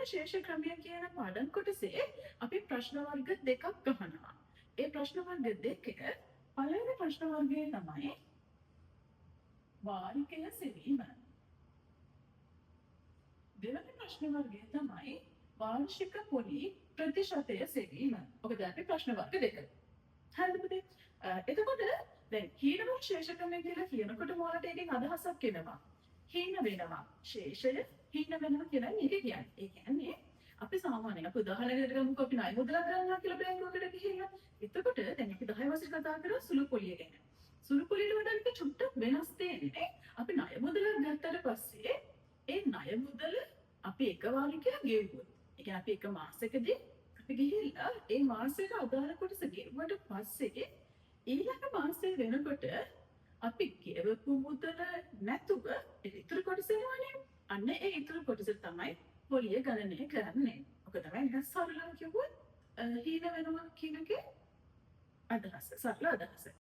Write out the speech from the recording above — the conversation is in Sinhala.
ශේෂ ක්‍රමය කියන පාඩම් කොටසේ අපි ප්‍රශ්න වර්ග දෙකක් ගහනවා. ඒ ප්‍රශ්න වර්ග දෙක පළවෙනි ප්‍රශ්න වර්ගය තමයි වාරිකය සෙවීම. දෙවැනි ප්‍රශ්න වර්ගය තමයි වාර්ෂික පොලි ප්‍රතිශතය සෙවීම. ඔකද අපි ප්‍රශ්න වර්ග දෙක. හරිද පුතේ? එතකොට දැන් හීනවල ශේෂ ක්‍රමය කියලා කියනකොට මොකටද ඒකෙන් අදහසක් එනවා? හීන වෙනවා. ශේෂය හීන වෙනවා කියලා මේක කියන්නේ. ඒ කියන්නේ අපි සාමාන්‍යයෙන් අපි උදාහරණයකට ගමුකෝ අපි ණය මුදලක් ගන්නවා කියලා බැංකුවකට ගිහිල්ලා. එතකොට දැන් අපි 10 වසර කතා කරා සුළු පොලිය ගැන. සුළු පොලියට වඩා මේක චුට්ටක් වෙනස් දෙන්නේ. අපි ණය මුදලක් ගත්තට පස්සේ ඒ ණය මුදල අපි එක වාරිකයක් ගෙවුවොත්. ඒ කියන්නේ අපි එක මාසෙකදී අපි ගිහිල්ලා ඒ මාසෙට අදාළ කොටස ගෙවුවට පස්සේ ඊළඟ මාසෙ වෙනකොට අපි ගෙවපු මුදල නැතුව ඉතුරු කොටස එනවනේ. අන්න ඒ ඉතුරු කොටස තමයි පොලිය ගණනය කරන්නේ. ඔක තමයි නිකන් සරලව කිව්වොත් හීන වෙනවා කියන එකේ අදහස. සරල අදහස.